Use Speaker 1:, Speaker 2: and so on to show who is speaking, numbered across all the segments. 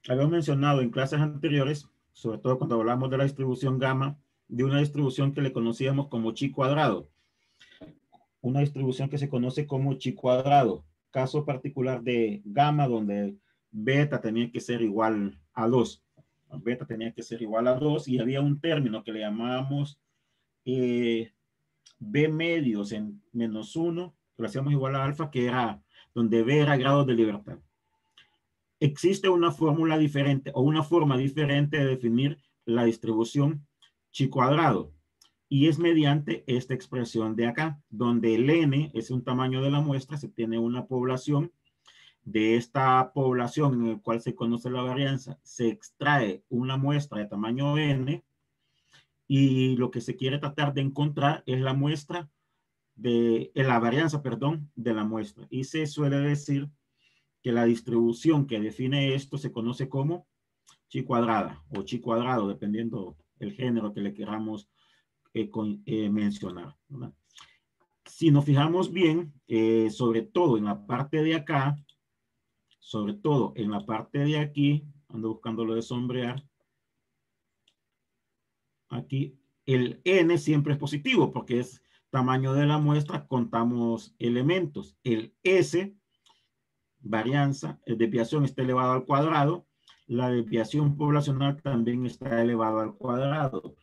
Speaker 1: habíamos mencionado en clases anteriores, sobre todo cuando hablamos de la distribución gamma, de una distribución que le conocíamos como chi cuadrado, una distribución que se conoce como chi cuadrado, caso particular de gamma donde beta tenía que ser igual a 2. Beta tenía que ser igual a 2 y había un término que le llamábamos B medios en menos 1, que lo hacíamos igual a alfa, que era donde B era grados de libertad. Existe una fórmula diferente o una forma diferente de definir la distribución chi cuadrado y es mediante esta expresión de acá, donde el n es un tamaño de la muestra, se tiene una población, de esta población en la cual se conoce la varianza, se extrae una muestra de tamaño n y lo que se quiere tratar de encontrar es la muestra de la varianza, perdón, de la muestra. Y se suele decir que la distribución que define esto se conoce como chi cuadrada o chi cuadrado, dependiendo el género que le queramos mencionar, ¿verdad? Si nos fijamos bien, sobre todo en la parte de acá, sobre todo en la parte de aquí, ando buscando lo de sombrear, aquí el n siempre es positivo porque es tamaño de la muestra, contamos elementos. El s, varianza, desviación está elevado al cuadrado, la desviación poblacional también está elevado al cuadrado.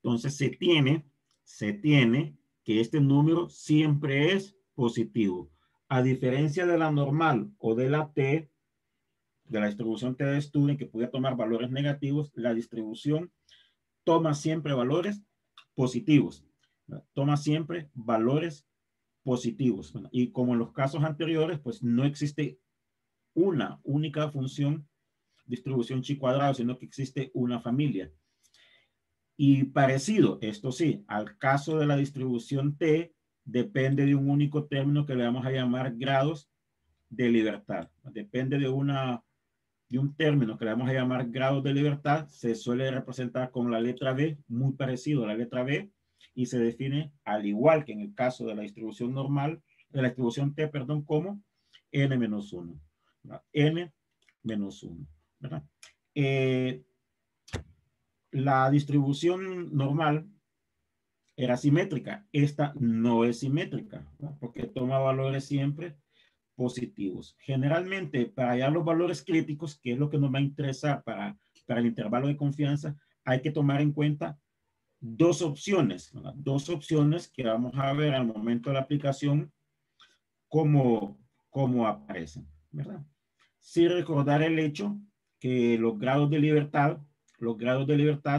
Speaker 1: Entonces se tiene que este número siempre es positivo. A diferencia de la normal o de la T, de la distribución T de Student, que puede tomar valores negativos, la distribución toma siempre valores positivos. Toma siempre valores positivos. Y como en los casos anteriores, pues no existe una única función distribución chi cuadrado, sino que existe una familia. Y parecido, esto sí, al caso de la distribución T, depende de un único término que le vamos a llamar grados de libertad. Depende de un término que le vamos a llamar grados de libertad, se suele representar con la letra B, muy parecido a la letra B, y se define al igual que en el caso de la distribución normal, de la distribución T, perdón, como n-1. N-1. ¿Verdad? La distribución normal era simétrica. Esta no es simétrica, ¿no? Porque toma valores siempre positivos. Generalmente, para hallar los valores críticos, que es lo que nos va a interesar para el intervalo de confianza, hay que tomar en cuenta dos opciones, ¿verdad? Dos opciones que vamos a ver al momento de la aplicación cómo aparecen, ¿verdad? Sí recordar el hecho que los grados de libertad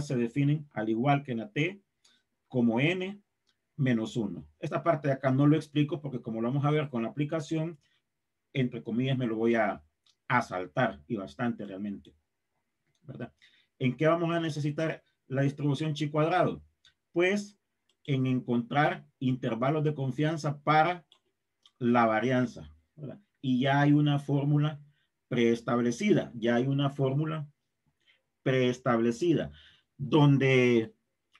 Speaker 1: se definen al igual que en la T como n menos 1. Esta parte de acá no lo explico porque como lo vamos a ver con la aplicación, entre comillas me lo voy a saltar y bastante realmente, ¿verdad? ¿En qué vamos a necesitar la distribución chi cuadrado? Pues en encontrar intervalos de confianza para la varianza, ¿verdad? Y ya hay una fórmula preestablecida, ya hay una fórmula preestablecida, donde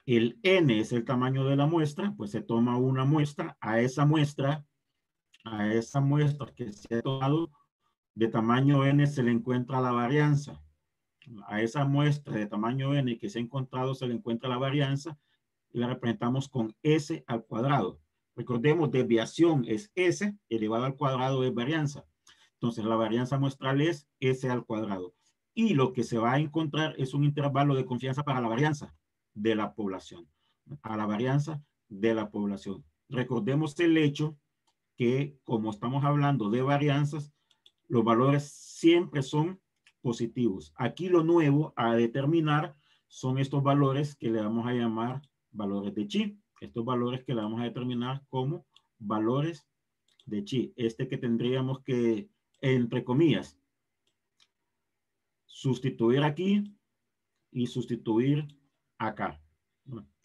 Speaker 1: el n es el tamaño de la muestra, pues se toma una muestra, a esa muestra que se ha tomado de tamaño n se le encuentra la varianza. A esa muestra de tamaño n que se ha encontrado se le encuentra la varianza y la representamos con s al cuadrado. Recordemos, desviación es s, elevado al cuadrado es varianza. Entonces, la varianza muestral es s al cuadrado. Y lo que se va a encontrar es un intervalo de confianza para la varianza de la población. A la varianza de la población. Recordemos el hecho que, como estamos hablando de varianzas, los valores siempre son positivos. Aquí lo nuevo a determinar son estos valores que le vamos a llamar valores de chi. Estos valores que le vamos a determinar como valores de chi. Este que tendríamos que, entre comillas, sustituir aquí y sustituir acá.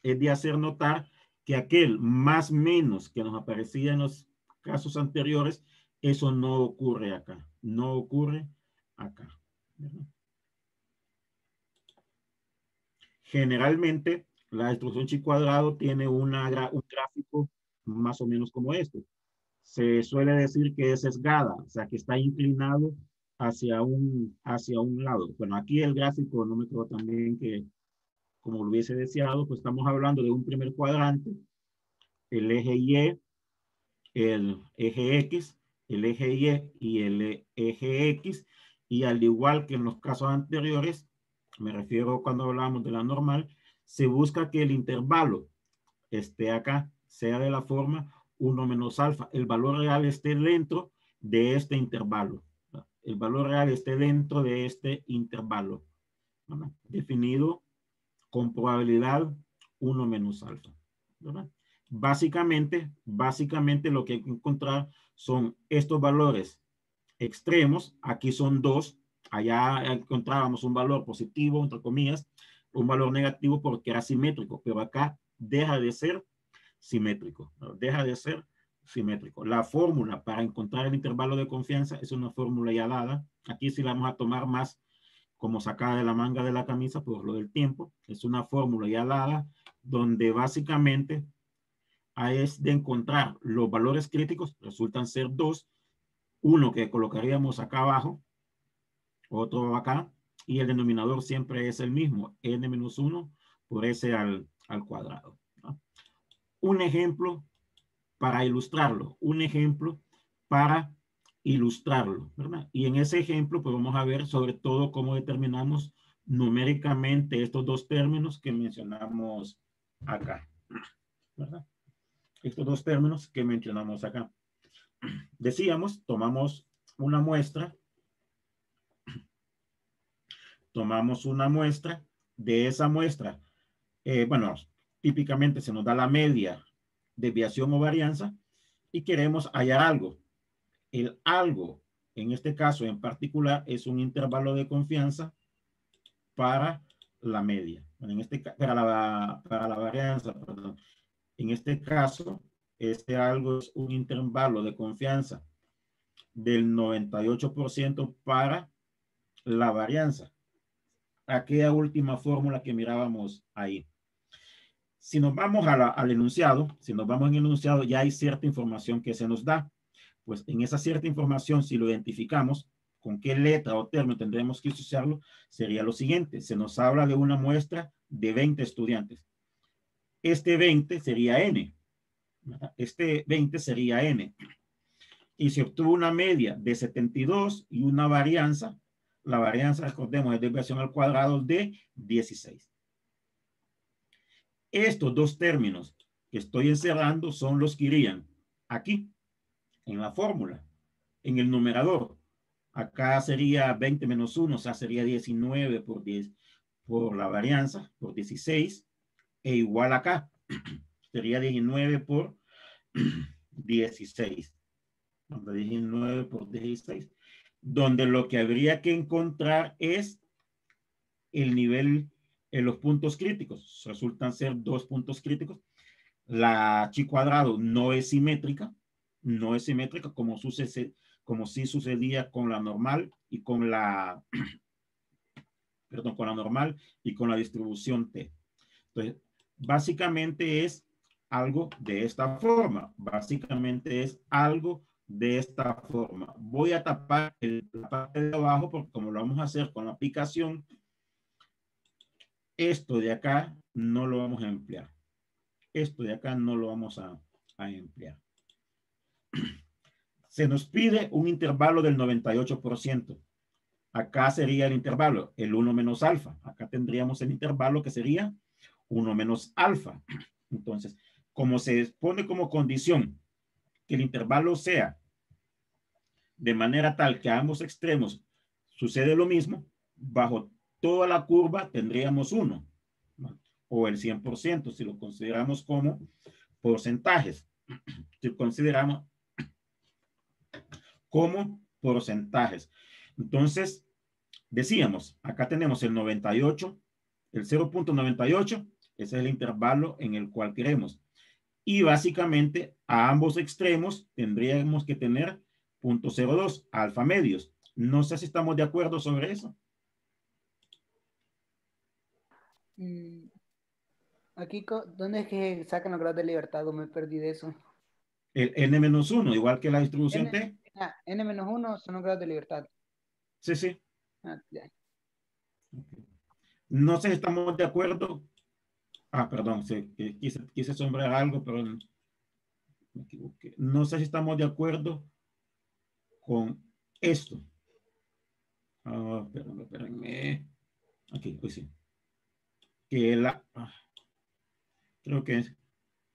Speaker 1: Es de hacer notar que aquel más menos que nos aparecía en los casos anteriores, eso no ocurre acá. No ocurre acá. ¿Verdad? Generalmente, la distribución chi cuadrado tiene un gráfico más o menos como este. Se suele decir que es sesgada, o sea, que está inclinado hacia un lado. Bueno, aquí el gráfico no me quedó tan bien que como lo hubiese deseado, pues estamos hablando de un primer cuadrante, el eje Y, el eje X, el eje Y el eje X, y al igual que en los casos anteriores, me refiero cuando hablamos de la normal, se busca que el intervalo esté acá, sea de la forma 1 menos alfa, el valor real esté dentro de este intervalo. El valor real esté dentro de este intervalo, ¿verdad? Definido con probabilidad 1 menos alfa, ¿verdad? Básicamente lo que hay que encontrar son estos valores extremos. Aquí son dos. Allá encontrábamos un valor positivo, entre comillas, un valor negativo porque era simétrico, pero acá deja de ser simétrico, ¿no? Deja de ser simétrico. La fórmula para encontrar el intervalo de confianza es una fórmula ya dada. Aquí sí la vamos a tomar más como sacada de la manga de la camisa por lo del tiempo. Es una fórmula ya dada donde básicamente es de encontrar los valores críticos, resultan ser dos, uno que colocaríamos acá abajo, otro acá, y el denominador siempre es el mismo, n-1 por s al cuadrado, ¿no? Un ejemplo para ilustrarlo, un ejemplo para ilustrarlo, ¿verdad? Y en ese ejemplo, pues vamos a ver sobre todo cómo determinamos numéricamente estos dos términos que mencionamos acá, ¿verdad? Estos dos términos que mencionamos acá. Decíamos, tomamos una muestra, de esa muestra, bueno, típicamente se nos da la media, desviación o varianza, y queremos hallar algo. El algo, en este caso en particular, es un intervalo de confianza para la media. Bueno, para la varianza, perdón. En este caso, este algo es un intervalo de confianza del 98% para la varianza. Aquella última fórmula que mirábamos ahí. Si nos vamos al enunciado, si nos vamos en el enunciado, ya hay cierta información que se nos da. Pues en esa cierta información, si lo identificamos, con qué letra o término tendremos que asociarlo, sería lo siguiente. Se nos habla de una muestra de 20 estudiantes. Este 20 sería N. Este 20 sería N. Y se obtuvo una media de 72 y una varianza. La varianza, recordemos, es desviación al cuadrado de 16. Estos dos términos que estoy encerrando son los que irían aquí, en la fórmula, en el numerador. Acá sería 20 menos 1, o sea, sería 19 por 10 por la varianza, por 16, e igual acá, sería 19 por 16. 19 por 16, donde lo que habría que encontrar es el nivel en los puntos críticos. Resultan ser dos puntos críticos. La chi cuadrado no es simétrica como como sí sucedía con la normal y con la, perdón, con la normal y con la distribución T. Entonces, básicamente es algo de esta forma. Básicamente es algo de esta forma. Voy a tapar la parte de abajo porque como lo vamos a hacer con la aplicación, esto de acá no lo vamos a emplear. Esto de acá no lo vamos a emplear. Se nos pide un intervalo del 98%. Acá sería el intervalo, el 1 menos alfa. Acá tendríamos el intervalo que sería 1 menos alfa. Entonces, como se pone como condición que el intervalo sea de manera tal que a ambos extremos sucede lo mismo, bajo toda la curva tendríamos 1, ¿no? O el 100%, si lo consideramos como porcentajes. Si consideramos como porcentajes. Entonces, decíamos, acá tenemos el 98, el 0.98, ese es el intervalo en el cual queremos. Y básicamente a ambos extremos tendríamos que tener 0.02, alfa medios. No sé si estamos de acuerdo sobre eso.
Speaker 2: Aquí, ¿dónde es que sacan los grados de libertad? Me perdí de eso.
Speaker 1: El n-1, igual que la distribución T.
Speaker 2: N-1 son los grados de libertad.
Speaker 1: Sí, sí.
Speaker 2: Ya.
Speaker 1: No sé si estamos de acuerdo. Ah, perdón, sí, quise sombrear algo, pero me equivoqué. No sé si estamos de acuerdo con esto. Ah, espérenme. Aquí, pues sí. Que creo que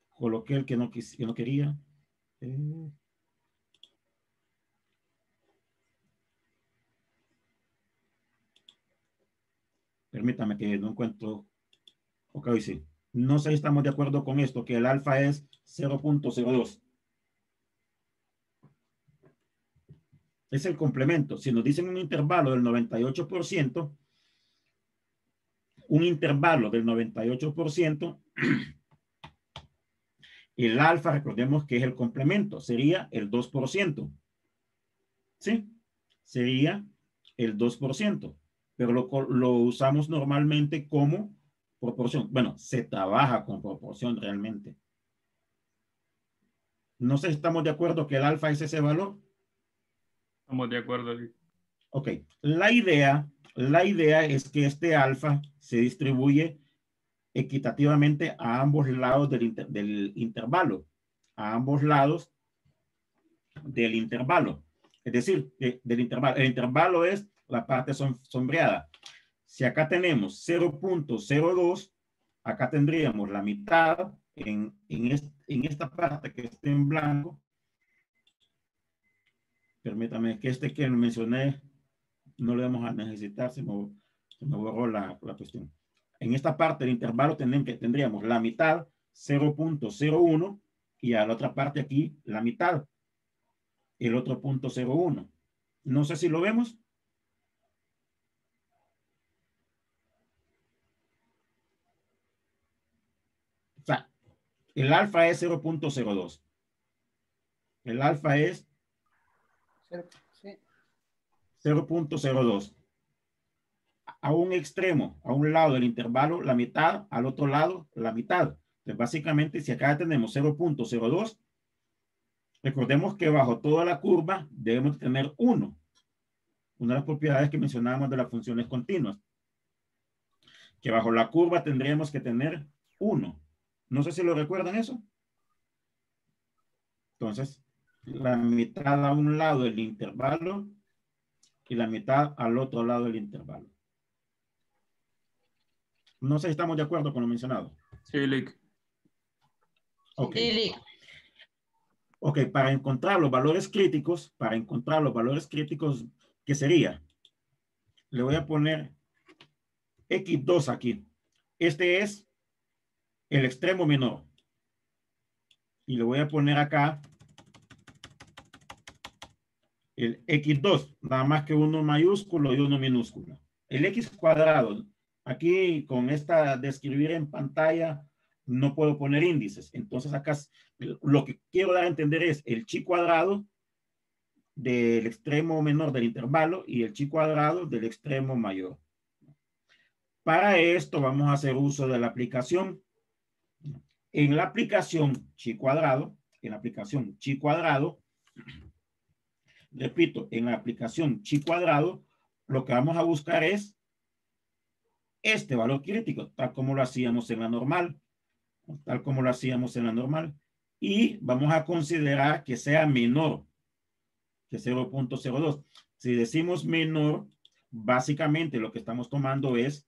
Speaker 1: coloqué el que no quería. Eh, Permítame que no encuentro. Ok, sí. No sé si estamos de acuerdo con esto, que el alfa es 0.02. Es el complemento. Si nos dicen un intervalo del 98%, un intervalo del 98%, el alfa, recordemos que es el complemento, sería el 2%. ¿Sí? Sería el 2%. Pero lo usamos normalmente como proporción. Bueno, se trabaja con proporción realmente. No sé si estamos de acuerdo que el alfa es ese valor.
Speaker 3: Estamos de acuerdo.
Speaker 1: Ok, la idea es que este alfa se distribuye equitativamente a ambos lados del intervalo, a ambos lados del intervalo. Es decir, del intervalo. El intervalo es la parte sombreada. Si acá tenemos 0.02, acá tendríamos la mitad en esta parte que esté en blanco. Permítame que que mencioné no lo vamos a necesitar, se me borró la cuestión. En esta parte del intervalo tendríamos la mitad, 0.01, y a la otra parte aquí la mitad, el otro 0.01. No sé si lo vemos. O sea, el alfa es 0.02. El alfa es 0.02. A un extremo, a un lado del intervalo, la mitad, al otro lado, la mitad. Entonces, básicamente, si acá tenemos 0.02, recordemos que bajo toda la curva debemos tener 1. Una de las propiedades que mencionábamos de las funciones continuas. Que bajo la curva tendríamos que tener 1. No sé si lo recuerdan eso. Entonces, la mitad a un lado del intervalo y la mitad al otro lado del intervalo. No sé si estamos de acuerdo con lo mencionado.
Speaker 3: Sí, Lick.
Speaker 1: Ok.
Speaker 4: Sí, Lick.
Speaker 1: Ok, para encontrar los valores críticos, ¿qué sería? Le voy a poner X2 aquí. Este es el extremo menor. Y le voy a poner acá el X2, nada más que uno mayúsculo y uno minúsculo. El X cuadrado, aquí con esta de escribir en pantalla, no puedo poner índices. Entonces acá lo que quiero dar a entender es el chi cuadrado del extremo menor del intervalo y el chi cuadrado del extremo mayor. Para esto vamos a hacer uso de la aplicación. En la aplicación chi cuadrado, repito, en la aplicación chi cuadrado, lo que vamos a buscar es este valor crítico, tal como lo hacíamos en la normal, y vamos a considerar que sea menor que 0.02. Si decimos menor, básicamente lo que estamos tomando es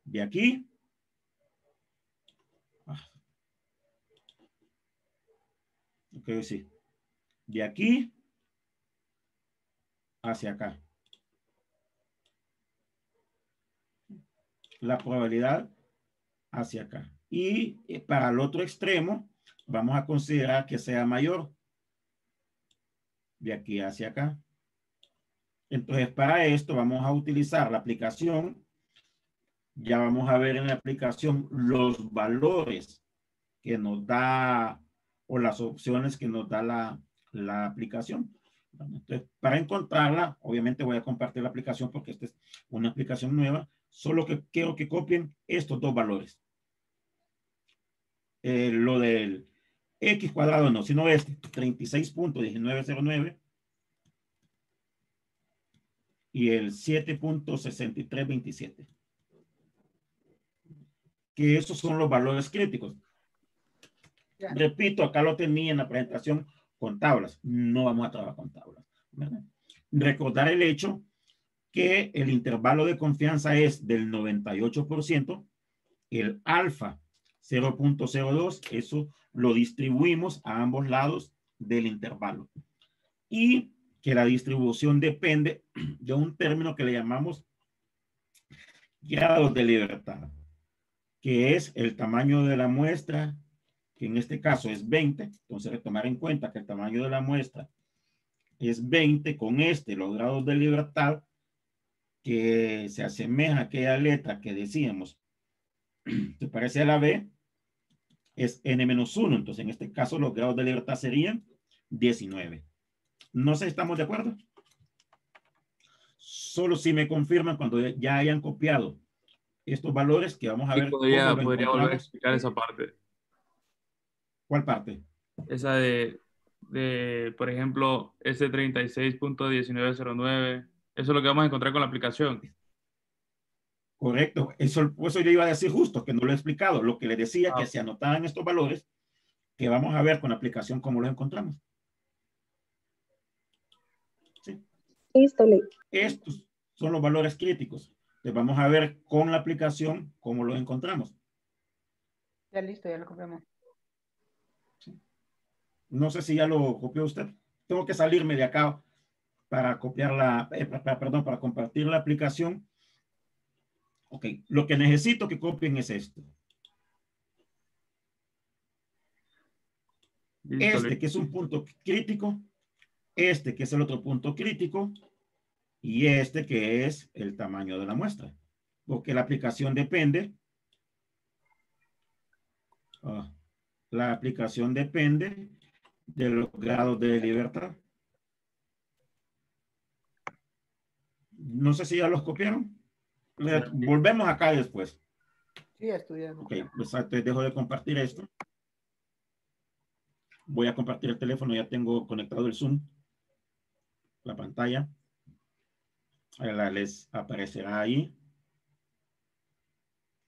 Speaker 1: de aquí sí, de aquí hacia acá. La probabilidad hacia acá. Y para el otro extremo, vamos a considerar que sea mayor. De aquí hacia acá. Entonces, para esto vamos a utilizar la aplicación. Ya vamos a ver en la aplicación los valores que nos da o las opciones que nos da la aplicación. Entonces, para encontrarla, obviamente voy a compartir la aplicación porque esta es una aplicación nueva. Solo que quiero que copien estos dos valores. Lo del X cuadrado no, sino este, 36.1909. y el 7.6327. Que esos son los valores críticos.
Speaker 2: Ya.
Speaker 1: Repito, acá lo tenía en la presentación con tablas. No vamos a trabajar con tablas, ¿verdad? Recordar el hecho que el intervalo de confianza es del 98%, el alfa 0.02, eso lo distribuimos a ambos lados del intervalo. Y que la distribución depende de un término que le llamamos grados de libertad, que es el tamaño de la muestra, que en este caso es 20. Entonces, hay que tomar en cuenta que el tamaño de la muestra es 20 con los grados de libertad, que se asemeja a aquella letra que decíamos, se parece a la B, es n-1. Entonces, en este caso, los grados de libertad serían 19. No sé si estamos de acuerdo. Solo si me confirman cuando ya hayan copiado estos valores, que vamos a ver cómo lo
Speaker 3: podría volver a
Speaker 1: encontramos.
Speaker 3: explicar esa parte.
Speaker 1: ¿Cuál parte?
Speaker 3: Esa por ejemplo, ese 36.1909. Eso es lo que vamos a encontrar con la aplicación.
Speaker 1: Correcto. Eso yo iba a decir justo, que no lo he explicado. Lo que le decía, que se anotaban estos valores, que vamos a ver con la aplicación cómo los encontramos. ¿Sí?
Speaker 4: Listo, Lee.
Speaker 1: Estos son los valores críticos. Entonces vamos a ver con la aplicación cómo los encontramos.
Speaker 2: Ya listo, ya lo copiamos.
Speaker 1: ¿Sí? No sé si ya lo copió usted. Tengo que salirme de acá para copiar para compartir la aplicación. Ok, lo que necesito que copien es esto.
Speaker 3: Listo,
Speaker 1: Este que es un punto crítico, este que es el otro punto crítico, y este que es el tamaño de la muestra. Porque la aplicación depende. La aplicación depende de los grados de libertad. No sé si ya los copiaron. Volvemos acá después.
Speaker 2: Sí, ya estudiado.
Speaker 1: Ok, exacto. Dejo de compartir esto. Voy a compartir el teléfono. Ya tengo conectado el Zoom. La pantalla. Les aparecerá ahí.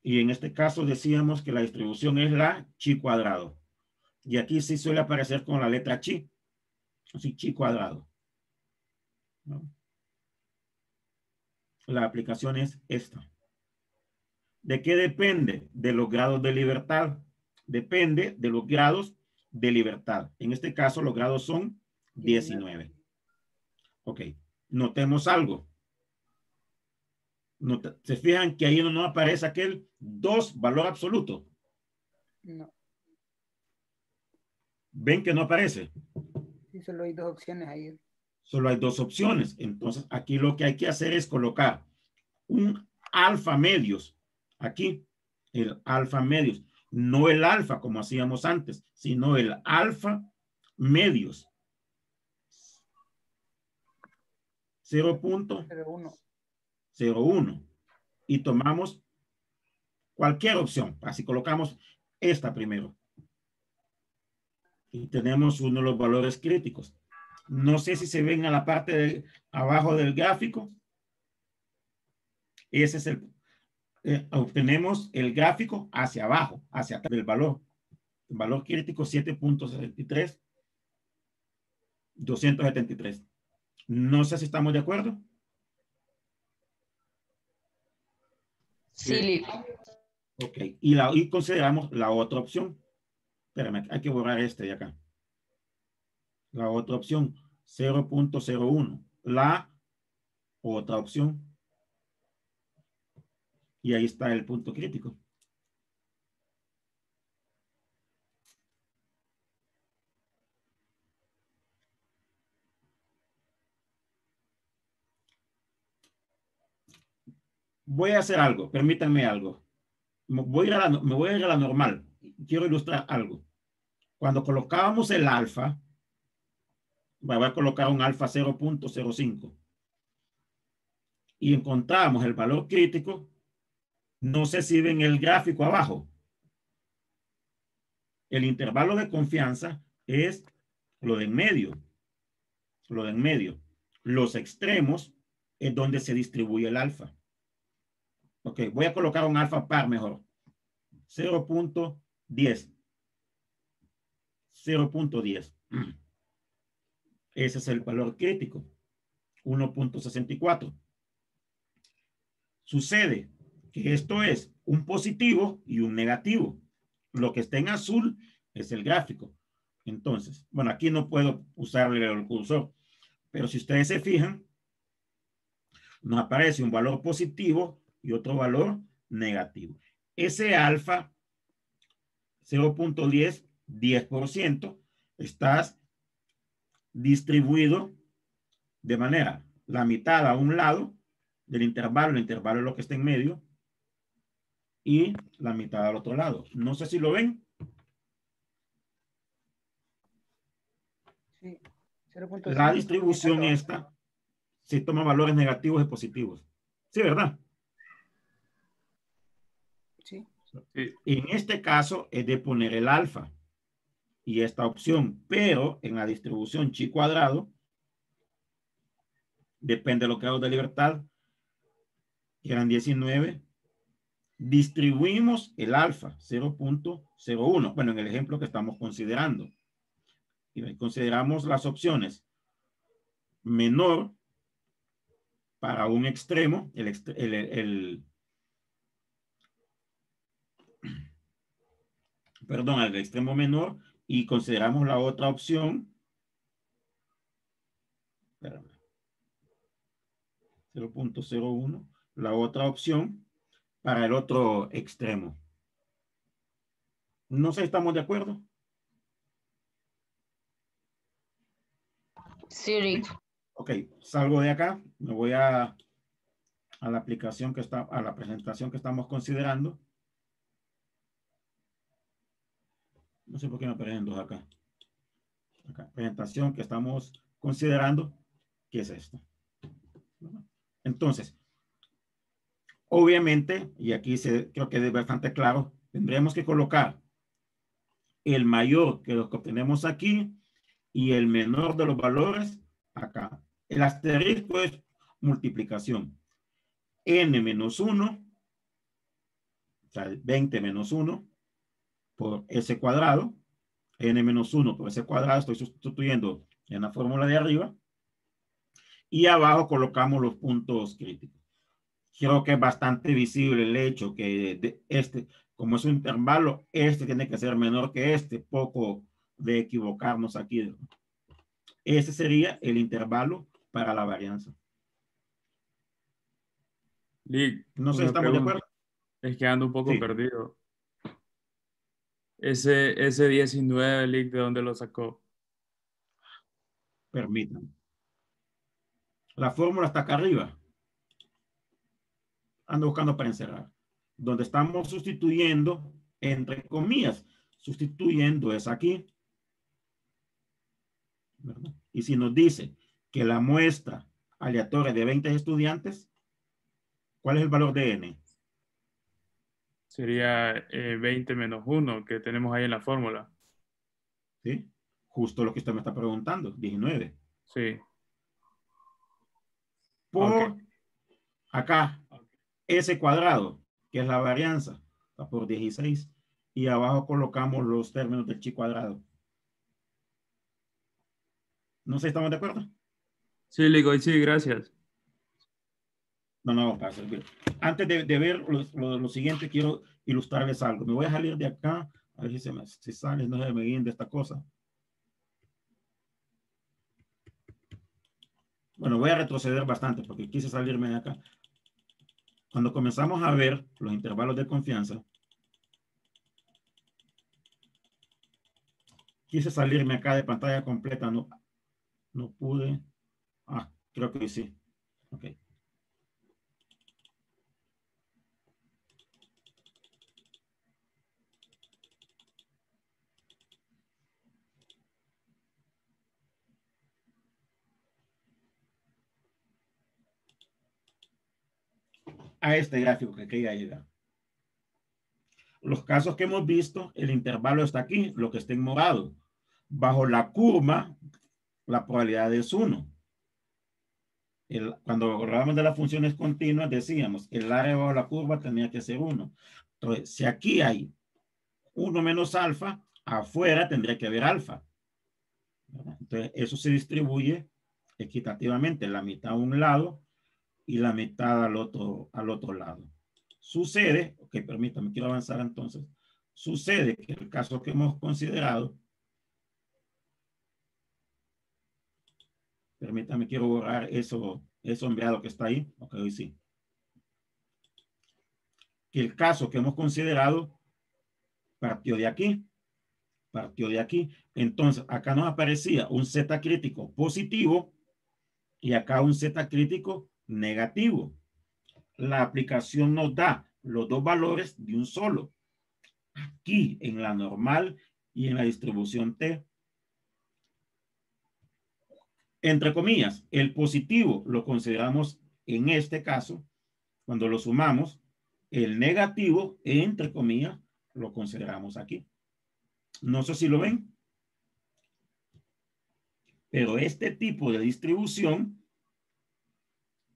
Speaker 1: Y en este caso decíamos que la distribución es la chi cuadrado. Y aquí sí suele aparecer con la letra chi. Así, chi cuadrado. ¿No? La aplicación es esta. ¿De qué depende? De los grados de libertad. Depende de los grados de libertad. En este caso, los grados son 19. Ok. Notemos algo. ¿Se fijan que ahí no aparece aquel 2 valor absoluto?
Speaker 2: No.
Speaker 1: ¿Ven que no aparece?
Speaker 2: Sí, solo hay dos opciones ahí.
Speaker 1: Solo hay dos opciones. Entonces, aquí lo que hay que hacer es colocar un alfa medios. Aquí, el alfa medios. No el alfa como hacíamos antes, sino el alfa medios. 0.01. Y tomamos cualquier opción. Así colocamos esta primero. Y tenemos uno de los valores críticos. No sé si se ven a la parte de abajo del gráfico. Ese es obtenemos el gráfico hacia abajo, hacia atrás del valor. El valor crítico 7.63, 273. No sé si estamos de acuerdo.
Speaker 4: Sí,
Speaker 1: Ok, y consideramos la otra opción. Espérame, hay que borrar este de acá. La otra opción, 0.01. La otra opción. Y ahí está el punto crítico. Voy a hacer algo, permítanme algo. Me voy a ir a la normal. Quiero ilustrar algo. Cuando colocábamos el alfa, voy a colocar un alfa 0.05 y encontramos el valor crítico. No sé si ven el gráfico abajo. El intervalo de confianza es lo de en medio. Lo de en medio. Los extremos es donde se distribuye el alfa. Ok, voy a colocar un alfa par mejor. 0.10. 0.10. Ese es el valor crítico. 1.64. Sucede que esto es un positivo y un negativo. Lo que está en azul es el gráfico. Entonces, bueno, aquí no puedo usar el cursor, pero si ustedes se fijan, nos aparece un valor positivo y otro valor negativo. Ese alfa 0.10, 10%, está distribuido de manera la mitad a un lado del intervalo, el intervalo es lo que está en medio, y la mitad al otro lado. No sé si lo ven.
Speaker 2: Sí. 0.5.
Speaker 1: La distribución esta se toma valores negativos y positivos. Sí, ¿verdad?
Speaker 2: Sí.
Speaker 3: Sí.
Speaker 1: En este caso es de poner el alfa y esta opción, pero en la distribución chi cuadrado, depende de los grados de libertad, que eran 19, distribuimos el alfa 0.01. Bueno, en el ejemplo que estamos considerando. Y consideramos las opciones menor para un extremo, perdón, al extremo menor, y consideramos la otra opción. 0.01, la otra opción para el otro extremo. No sé si estamos de acuerdo.
Speaker 4: Sí, Rick.
Speaker 1: Ok, salgo de acá, me voy a la aplicación que está, a la presentación que estamos considerando. No sé por qué me aparecen dos acá. Acá, presentación que estamos considerando, ¿qué es esto? Entonces, obviamente, y aquí creo que es bastante claro, tendremos que colocar el mayor que los que obtenemos aquí y el menor de los valores acá. El asterisco es multiplicación. N menos 1, o sea, 20 menos 1 por S cuadrado. N menos 1 por S cuadrado, estoy sustituyendo en la fórmula de arriba. Y abajo colocamos los puntos críticos. Creo que es bastante visible el hecho que como es un intervalo, este tiene que ser menor que este, poco de equivocarnos aquí. Ese sería el intervalo para la varianza.
Speaker 3: Lick,
Speaker 1: No sé si
Speaker 3: una
Speaker 1: estamos de
Speaker 3: pregunta.
Speaker 1: acuerdo.
Speaker 3: Es que ando un poco
Speaker 1: Sí,
Speaker 3: perdido. Ese 19, Lick, ¿de dónde lo sacó?
Speaker 1: permítanme. La fórmula está acá arriba. Ando buscando para encerrar. Donde estamos sustituyendo, entre comillas, sustituyendo es aquí. ¿Verdad? Y si nos dice que la muestra aleatoria de 20 estudiantes, ¿cuál es el valor de n?
Speaker 3: Sería 20 menos 1 que tenemos ahí en la fórmula.
Speaker 1: ¿Sí? Justo lo que usted me está preguntando, 19.
Speaker 3: Sí. Ok.
Speaker 1: Por acá, S cuadrado, que es la varianza, está por 16. Y abajo colocamos los términos del chi cuadrado. No sé si estamos de acuerdo.
Speaker 3: Sí, Lick, hoy sí, gracias.
Speaker 1: No, para servir. Antes de ver lo siguiente, quiero ilustrarles algo. Me voy a salir de acá, a ver si sale, no se me guíen de esta cosa. Bueno, voy a retroceder bastante porque quise salirme de acá. Cuando comenzamos a ver los intervalos de confianza, quise salirme acá de pantalla completa, no pude. Ah, creo que sí. Ok. A este gráfico que quería llegar. Los casos que hemos visto, el intervalo está aquí, lo que está en morado. Bajo la curva, la probabilidad es 1. Cuando hablábamos de las funciones continuas, decíamos el área bajo la curva tenía que ser 1. Entonces, si aquí hay 1 menos alfa, afuera tendría que haber alfa. Entonces, eso se distribuye equitativamente, la mitad a un lado y la mitad al otro lado. Sucede, ok, permítame, quiero avanzar entonces. Sucede que el caso que hemos considerado, permítame, quiero borrar eso sombreado que está ahí. Ok, hoy sí. Que el caso que hemos considerado partió de aquí. Partió de aquí. Entonces, acá nos aparecía un Z crítico positivo y acá un Z crítico negativo. La aplicación nos da los dos valores de un solo. Aquí en la normal y en la distribución T. Entre comillas, el positivo lo consideramos en este caso, cuando lo sumamos, el negativo, entre comillas, lo consideramos aquí. No sé si lo ven, pero este tipo de distribución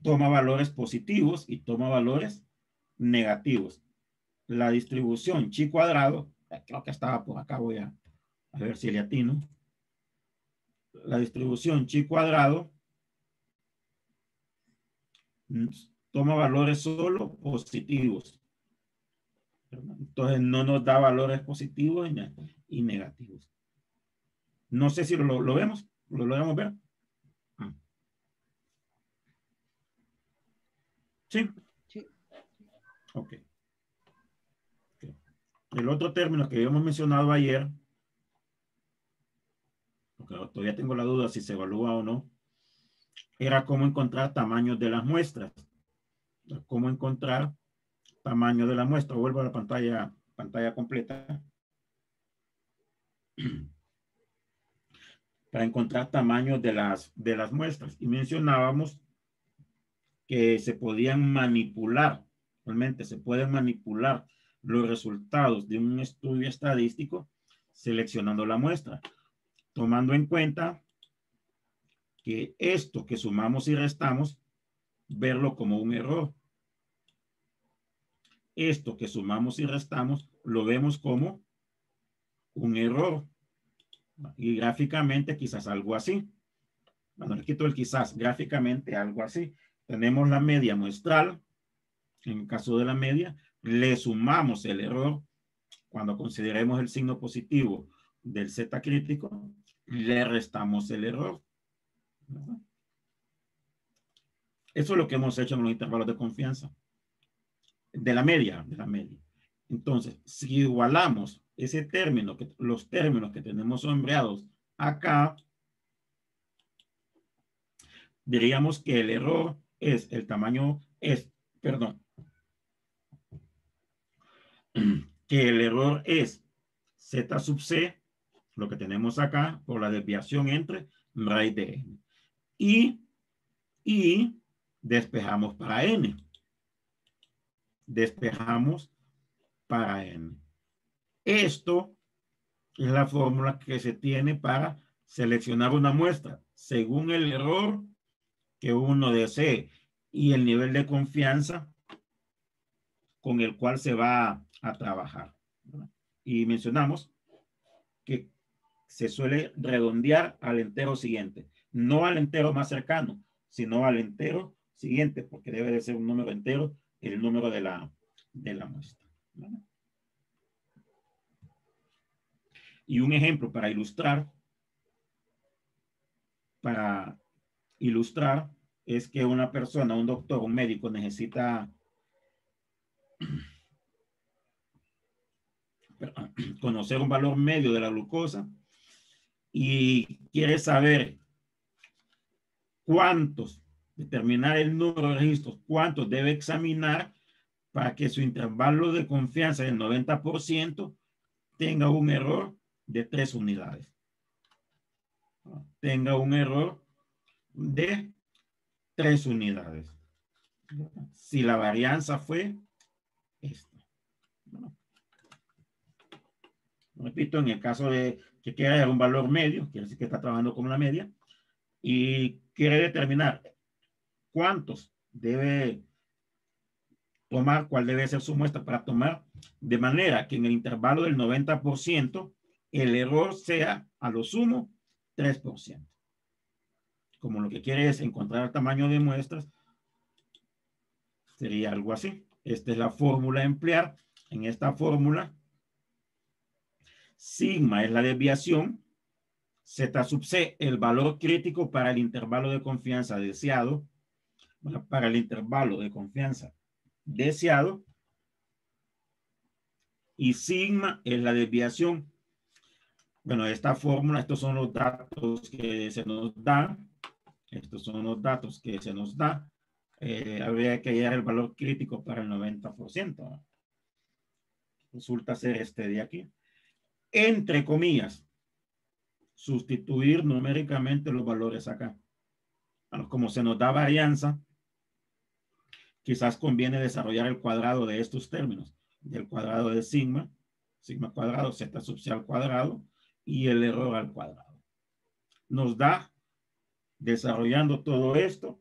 Speaker 1: toma valores positivos y toma valores negativos. La distribución chi cuadrado, creo que estaba por acá, voy a ver si le atino. La distribución chi cuadrado toma valores solo positivos. Entonces no nos da valores positivos y negativos. No sé si lo vemos, lo logramos ver. ¿Sí?
Speaker 2: Sí.
Speaker 1: Ok. El otro término que habíamos mencionado ayer, porque todavía tengo la duda si se evalúa o no, era cómo encontrar tamaños de las muestras. Cómo encontrar tamaño de la muestra. Vuelvo a la pantalla completa. Para encontrar tamaños de las muestras. Y mencionábamos que se podían manipular, realmente se pueden manipular los resultados de un estudio estadístico seleccionando la muestra, tomando en cuenta que esto que sumamos y restamos, verlo como un error. Esto que sumamos y restamos, lo vemos como un error. Y gráficamente quizás algo así. Bueno, le quito el quizás, gráficamente algo así. Tenemos la media muestral. En el caso de la media, le sumamos el error. Cuando consideremos el signo positivo del Z crítico, le restamos el error. Eso es lo que hemos hecho en los intervalos de confianza. De la media. Entonces, si igualamos ese término, los términos que tenemos sombreados acá, diríamos que el error es el tamaño, que el error es Z sub C, lo que tenemos acá, por la desviación entre raíz de n. Y despejamos para n. Despejamos para n. Esto es la fórmula que se tiene para seleccionar una muestra según el error que uno desee y el nivel de confianza con el cual se va a trabajar. Y mencionamos que se suele redondear al entero siguiente, no al entero más cercano, sino al entero siguiente, porque debe de ser un número entero el número de la muestra. Y un ejemplo para ilustrar es que una persona, un doctor, un médico necesita conocer un valor medio de la glucosa y quiere saber determinar el número de registros, cuántos debe examinar para que su intervalo de confianza del 90% tenga un error de 3 unidades. Tenga un error de 3 unidades. Si la varianza fue esta. Repito, en el caso de que quiera un valor medio, quiere decir que está trabajando con la media, y quiere determinar cuántos debe tomar, cuál debe ser su muestra para tomar, de manera que en el intervalo del 90% el error sea a lo sumo 3%. Como lo que quiere es encontrar el tamaño de muestras, sería algo así. Esta es la fórmula a emplear. En esta fórmula, sigma es la desviación, Z sub C el valor crítico para el intervalo de confianza deseado, para el intervalo de confianza deseado, y sigma es la desviación. Bueno, esta fórmula, estos son los datos que se nos dan. Estos son los datos que se nos da. Habría que hallar el valor crítico para el 90%. Resulta ser este de aquí. Entre comillas, sustituir numéricamente los valores acá. Bueno, como se nos da varianza, quizás conviene desarrollar el cuadrado de estos términos. El cuadrado de sigma, sigma cuadrado, z sub c al cuadrado, y el error al cuadrado. Nos da, desarrollando todo esto,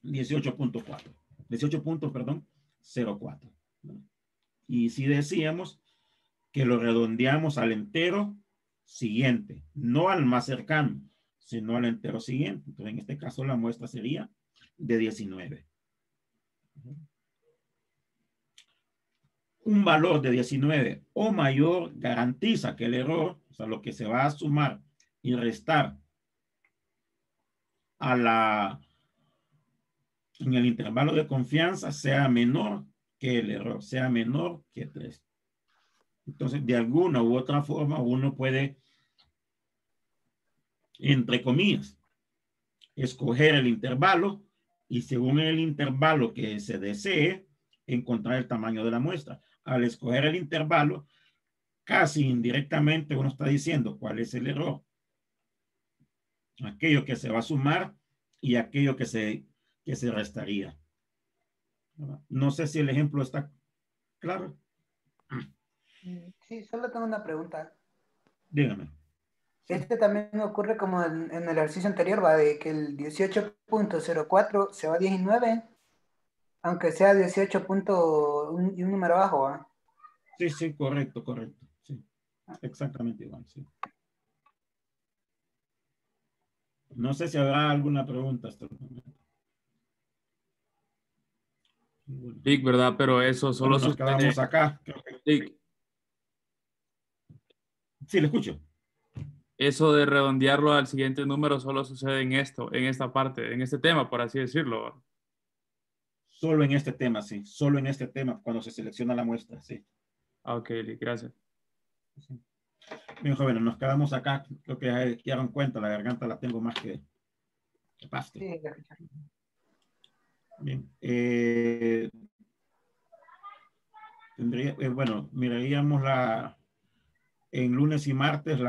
Speaker 1: 18.4. 18.04. Y si decíamos que lo redondeamos al entero siguiente, no al más cercano, sino al entero siguiente. Entonces, en este caso, la muestra sería de 19. Un valor de 19 o mayor garantiza que el error, o sea, lo que se va a sumar y restar en el intervalo de confianza, sea menor que el error, sea menor que 3. Entonces, de alguna u otra forma, uno puede, entre comillas, escoger el intervalo y según el intervalo que se desee, encontrar el tamaño de la muestra. Al escoger el intervalo, casi indirectamente uno está diciendo cuál es el error. Aquello que se va a sumar y aquello que se restaría. No sé si el ejemplo está claro.
Speaker 2: Sí, solo tengo una pregunta.
Speaker 1: Dígame.
Speaker 2: Este también ocurre como en el ejercicio anterior, va de que el 18.04 se va a 19, aunque sea 18 y un número bajo, ¿va?
Speaker 1: Sí, sí, correcto, correcto. Sí, exactamente igual, sí. No sé si habrá alguna pregunta hasta el momento. Bueno.
Speaker 3: Sí, ¿verdad? Pero eso solo
Speaker 1: Bueno, nos quedamos acá.
Speaker 3: Sí,
Speaker 1: Sí, le escucho.
Speaker 3: eso de redondearlo al siguiente número solo sucede en esto, en esta parte, en este tema, por así decirlo.
Speaker 1: Solo en este tema, sí. Solo en este tema, cuando se selecciona la muestra, sí.
Speaker 3: Ah, ok, gracias.
Speaker 1: Sí. Bien, jóvenes, nos quedamos acá. Creo que ya dieron cuenta, la garganta la tengo más que pasto.
Speaker 2: Sí,
Speaker 1: Bien. Bueno, miraríamos en lunes y martes